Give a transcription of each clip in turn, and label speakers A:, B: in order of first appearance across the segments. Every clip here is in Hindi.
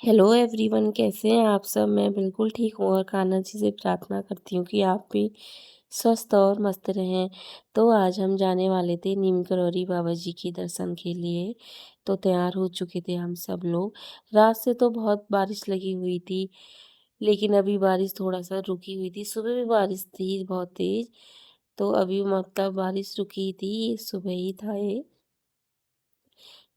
A: हेलो एवरीवन, कैसे हैं आप सब। मैं बिल्कुल ठीक हूँ और कान्हा जी से प्रार्थना करती हूँ कि आप भी स्वस्थ और मस्त रहें। तो आज हम जाने वाले थे नीम करौरी बाबा जी के दर्शन के लिए। तो तैयार हो चुके थे हम सब लोग। रात से तो बहुत बारिश लगी हुई थी, लेकिन अभी बारिश थोड़ा सा रुकी हुई थी। सुबह भी बारिश थी बहुत तेज, तो अभी मतलब बारिश रुकी थी, सुबह ही था ये।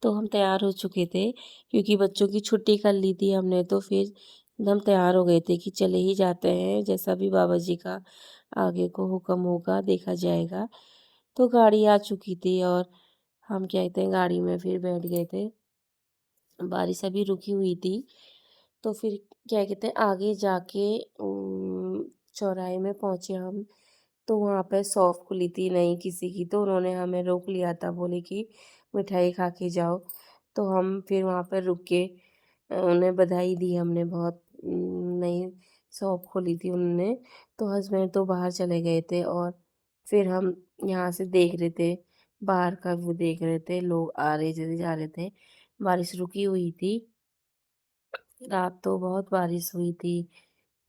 A: तो हम तैयार हो चुके थे क्योंकि बच्चों की छुट्टी कर ली थी हमने। तो फिर हम तैयार हो गए थे कि चले ही जाते हैं, जैसा भी बाबा जी का आगे को हुक्म होगा देखा जाएगा। तो गाड़ी आ चुकी थी और हम क्या कहते हैं गाड़ी में फिर बैठ गए थे। बारिश अभी रुकी हुई थी। तो फिर क्या कहते हैं आगे जाके चौराहे में पहुँचे हम। तो वहाँ पे शॉप खुली थी नई किसी की, तो उन्होंने हमें रोक लिया था, बोले कि मिठाई खा के जाओ। तो हम फिर वहाँ पर रुक के उन्हें बधाई दी हमने बहुत। नई शॉप खोली थी उन्होंने। तो हस्बैंड तो बाहर चले गए थे और फिर हम यहाँ से देख रहे थे, बाहर का व्यू देख रहे थे, लोग आ रहे थे जा रहे थे। बारिश रुकी हुई थी। रात तो बहुत बारिश हुई थी,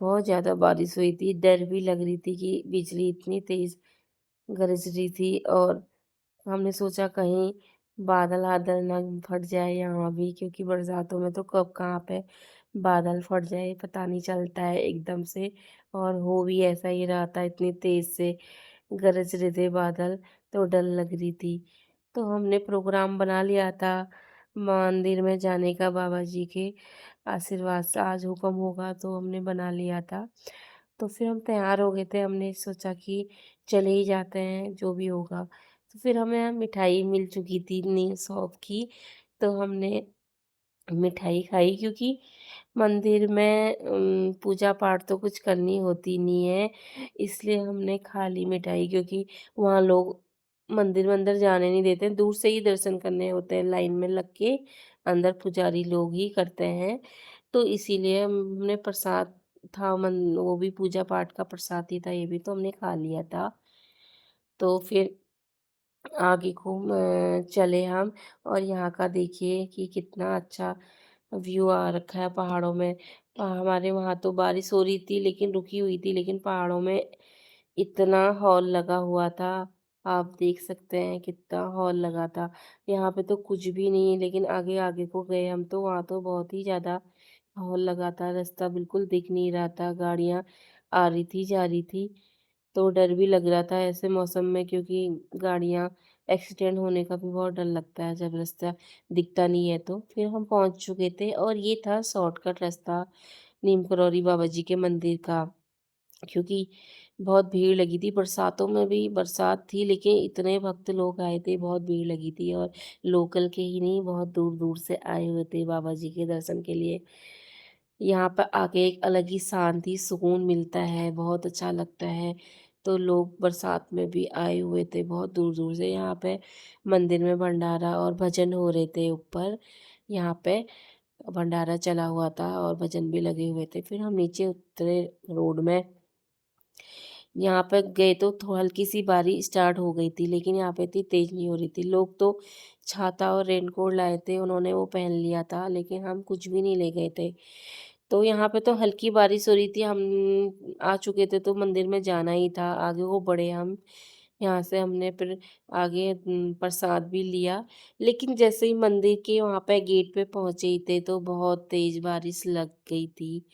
A: बहुत ज़्यादा बारिश हुई थी। डर भी लग रही थी कि बिजली इतनी तेज़ गरज रही थी। और हमने सोचा कहीं बादल वादल ना फट जाए यहाँ भी, क्योंकि बरसातों में तो कब कहाँ पे बादल फट जाए पता नहीं चलता है एकदम से। और हो भी ऐसा ही रहा था, इतनी तेज़ से गरज रहे थे बादल, तो डर लग रही थी। तो हमने प्रोग्राम बना लिया था मंदिर में जाने का, बाबा जी के आशीर्वाद से आज हुक्म होगा, तो हमने बना लिया था। तो फिर हम तैयार हो गए थे, हमने सोचा कि चले ही जाते हैं जो भी होगा। तो फिर हमें मिठाई मिल चुकी थी नी शॉप की। तो हमने मिठाई खाई क्योंकि मंदिर में पूजा पाठ तो कुछ करनी होती नहीं है, इसलिए हमने खा ली मिठाई। क्योंकि वहाँ लोग मंदिर में अंदर जाने नहीं देते हैं, दूर से ही दर्शन करने होते हैं, लाइन में लग के अंदर पुजारी लोग ही करते हैं। तो इसीलिए हमने प्रसाद था, मन वो भी पूजा पाठ का प्रसाद ही था, ये भी तो हमने खा लिया था। तो फिर आगे को चले हम। और यहाँ का देखिए कि कितना अच्छा व्यू आ रखा है पहाड़ों में। हमारे वहाँ तो बारिश हो रही थी लेकिन रुकी हुई थी, लेकिन पहाड़ों में इतना हॉल लगा हुआ था। आप देख सकते हैं कितना हॉल लगा था। यहाँ पे तो कुछ भी नहीं है, लेकिन आगे आगे को गए हम तो वहाँ तो बहुत ही ज़्यादा हॉल लगा था। रास्ता बिल्कुल दिख नहीं रहा था, गाड़ियाँ आ रही थी जा रही थी। तो डर भी लग रहा था ऐसे मौसम में, क्योंकि गाड़ियाँ एक्सीडेंट होने का भी बहुत डर लगता है जब रास्ता दिखता नहीं है। तो फिर हम पहुंच चुके थे और ये था शॉर्टकट रास्ता नीम करौरी बाबा जी के मंदिर का। क्योंकि बहुत भीड़ लगी थी, बरसातों में भी बरसात थी, लेकिन इतने भक्त लोग आए थे, बहुत भीड़ लगी थी। और लोकल के ही नहीं, बहुत दूर दूर से आए हुए थे बाबा जी के दर्शन के लिए। यहाँ पर आके एक अलग ही शांति सुकून मिलता है, बहुत अच्छा लगता है। तो लोग बरसात में भी आए हुए थे बहुत दूर दूर से। यहाँ पे मंदिर में भंडारा और भजन हो रहे थे ऊपर। यहाँ पे भंडारा चला हुआ था और भजन भी लगे हुए थे। फिर हम नीचे उतरे रोड में। यहाँ पे गए तो हल्की सी बारिश स्टार्ट हो गई थी, लेकिन यहाँ पे इतनी तेज नहीं हो रही थी। लोग तो छाता और रेनकोट लाए थे, उन्होंने वो पहन लिया था, लेकिन हम कुछ भी नहीं ले गए थे। तो यहाँ पे तो हल्की बारिश हो रही थी, हम आ चुके थे तो मंदिर में जाना ही था, आगे को बढ़े हम। यहाँ से हमने फिर आगे प्रसाद भी लिया। लेकिन जैसे ही मंदिर के वहाँ पे गेट पे पहुँचे ही थे तो बहुत तेज बारिश लग गई थी।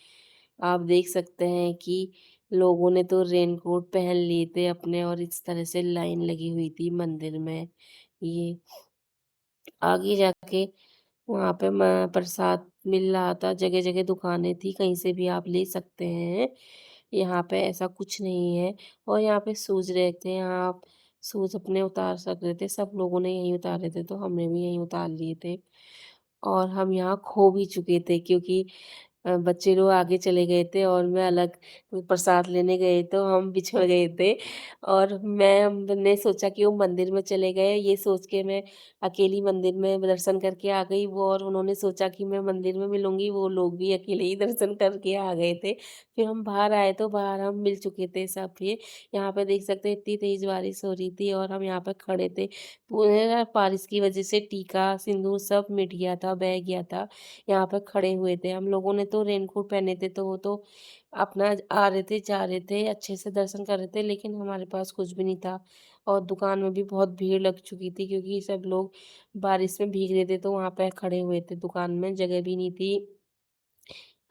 A: आप देख सकते हैं कि लोगों ने तो रेनकोट पहन लिए थे अपने, और इस तरह से लाइन लगी हुई थी मंदिर में। ये आगे जाके वहाँ पे प्रसाद मिल रहा था, जगह जगह दुकानें थी, कहीं से भी आप ले सकते हैं। यहाँ पे ऐसा कुछ नहीं है। और यहाँ पे शूज़ रहते हैं, आप शूज़ अपने उतार सकते थे। सब लोगों ने यहीं उतारे थे तो हमने भी यहीं उतार लिए थे। और हम यहाँ खो भी चुके थे, क्योंकि बच्चे लोग आगे चले गए थे और मैं अलग प्रसाद लेने गए तो हम बिछड़ गए थे। और मैंने सोचा कि वो मंदिर में चले गए, ये सोच के मैं अकेली मंदिर में दर्शन करके आ गई। वो और उन्होंने सोचा कि मैं मंदिर में मिलूँगी, वो लोग भी अकेले ही दर्शन करके आ गए थे। फिर हम बाहर आए तो बाहर हम मिल चुके थे सब। फिर यहाँ पे देख सकते हैं इतनी तेज़ बारिश हो रही थी और हम यहाँ पे खड़े थे। पूरे बारिश की वजह से टीका, सिंदूर सब मिट गया था, बह गया था। यहाँ पे खड़े हुए थे। हम लोगों ने तो रेनकोट पहने थे, तो वो तो अपना आ रहे थे, जा रहे थे, अच्छे से दर्शन कर रहे थे, लेकिन हमारे पास कुछ भी नहीं था। और दुकान में भी बहुत भीड़ लग चुकी थी क्योंकि सब लोग बारिश में भीग रहे थे, तो वहाँ पे खड़े हुए थे। दुकान में जगह भी नहीं थी,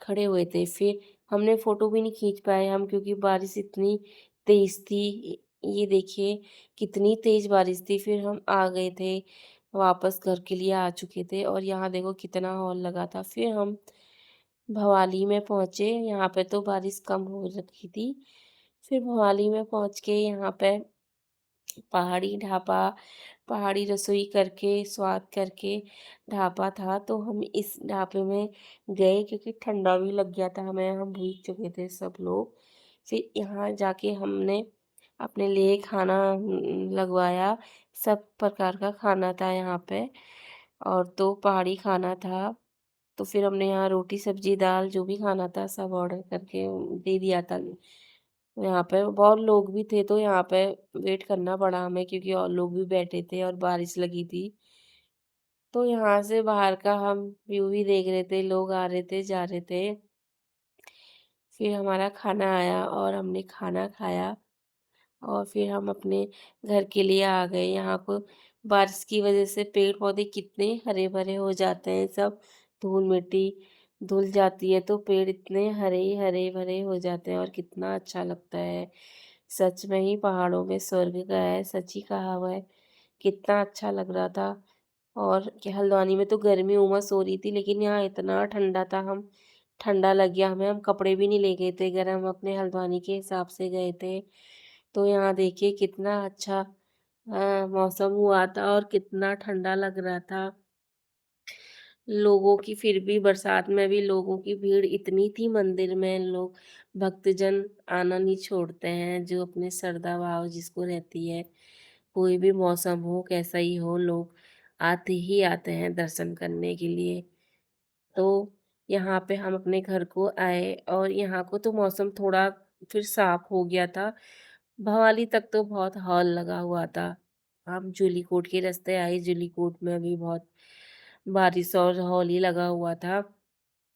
A: खड़े हुए थे। फिर हमने फ़ोटो भी नहीं खींच पाए हम क्योंकि बारिश इतनी तेज़ थी। ये देखिए कितनी तेज़ बारिश थी। फिर हम आ गए थे, वापस घर के लिए आ चुके थे और यहाँ देखो कितना हॉल लगा था। फिर हम भवाली में पहुँचे, यहाँ पे तो बारिश कम हो रखी थी। फिर भवाली में पहुँच के यहाँ पे पहाड़ी ढाबा, पहाड़ी रसोई करके, स्वाद करके ढाबा था, तो हम इस ढाबे में गए क्योंकि ठंडा भी लग गया था हमें, हम भीग चुके थे सब लोग। फिर यहाँ जाके हमने अपने लिए खाना लगवाया, सब प्रकार का खाना था यहाँ पे और तो पहाड़ी खाना था। तो फिर हमने यहाँ रोटी, सब्ज़ी, दाल जो भी खाना था सब ऑर्डर करके दे दिया था। यहाँ पे बहुत लोग भी थे तो यहाँ पे वेट करना पड़ा हमें क्योंकि और लोग भी बैठे थे और बारिश लगी थी। तो यहाँ से बाहर का हम व्यू भी देख रहे थे, लोग आ रहे थे, जा रहे थे। फिर हमारा खाना आया और हमने खाना खाया और फिर हम अपने घर के लिए आ गए। यहाँ को बारिश की वजह से पेड़-पौधे कितने हरे-भरे हो जाते हैं सब, धूल-मिट्टी धुल जाती है तो पेड़ इतने हरे-भरे हो जाते हैं और कितना अच्छा लगता है। सच में ही पहाड़ों में स्वर्ग का है, सच ही कहा हुआ है। कितना अच्छा लग रहा था और क्या हल्द्वानी में तो गर्मी उमस हो रही थी लेकिन यहाँ इतना ठंडा था, हम ठंडा लग गया हमें, हम कपड़े भी नहीं ले गए थे गरम, अपने हल्द्वानी के हिसाब से गए थे। तो यहाँ देखिए कितना अच्छा मौसम हुआ था और कितना ठंडा लग रहा था। लोगों की फिर भी बरसात में भी लोगों की भीड़ इतनी थी मंदिर में, लोग भक्तजन आना नहीं छोड़ते हैं, जो अपने श्रद्धा भाव जिसको रहती है। कोई भी मौसम हो, कैसा ही हो, लोग आते ही आते हैं दर्शन करने के लिए। तो यहाँ पे हम अपने घर को आए और यहाँ को तो मौसम थोड़ा फिर साफ हो गया था। भवाली तक तो बहुत हॉल लगा हुआ था। हम जूलीकोट के रास्ते आए, जूलीकोट में भी बहुत बारिश और हॉल ही लगा हुआ था।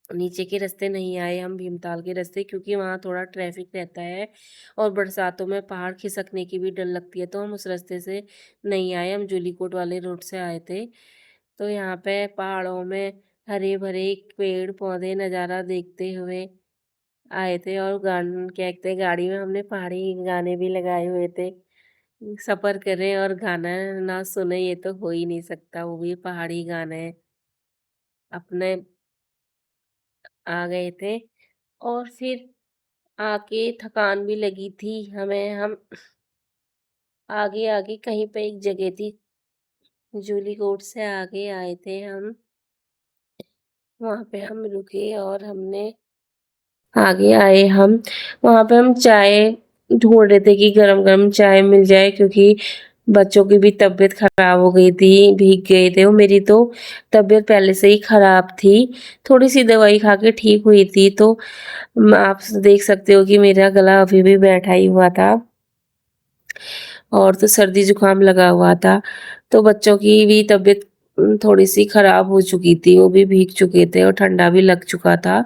A: नीचे के रास्ते नहीं आए हम भीमताल के रास्ते क्योंकि वहाँ थोड़ा ट्रैफिक रहता है और बरसातों में पहाड़ खिसकने की भी डर लगती है, तो हम उस रास्ते से नहीं आए, हम जूलीकोट वाले रोड से आए थे। तो यहाँ पे पहाड़ों में हरे-भरे पेड़-पौधे नज़ारा देखते हुए आए थे और क्या कहते हैं गाड़ी में हमने पहाड़ी गाने भी लगाए हुए थे। सफ़र करें और गाना ना सुने ये तो हो ही नहीं सकता, वो भी पहाड़ी गाने अपने आ गए थे और फिर आके थकान भी लगी थी हमें, हम आगे-आगे कहीं पे एक जगह थी, जूलीकोट से आगे आए थे हम, वहाँ पे हम रुके और हमने आगे आए हम, वहाँ पे हम चाय ढूँढ रहे थे कि गरम-गरम चाय मिल जाए क्योंकि बच्चों की भी तबीयत खराब हो गई थी, भीग गए थे वो, मेरी तो तबीयत पहले से ही खराब थी, थोड़ी-सी दवाई खा के ठीक हुई थी तो आप देख सकते हो कि मेरा गला अभी भी बैठा ही हुआ था और तो सर्दी जुकाम लगा हुआ था। तो बच्चों की भी तबीयत थोड़ी-सी खराब हो चुकी थी, वो भी भीग चुके थे और ठंडा भी लग चुका था।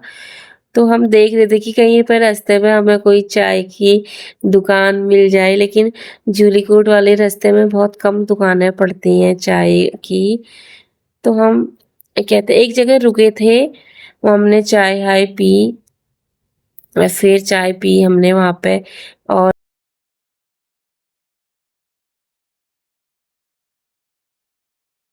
A: तो हम देख रहे थे कि कहीं पे रास्ते में हमें कोई चाय की दुकान मिल जाए, लेकिन जूलीकोट वाले रास्ते में बहुत कम दुकानें पड़ती हैं चाय की। तो हम कहते एक जगह रुके थे, वो हमने चाय-वाय पी और फिर चाय पी हमने वहाँ पे,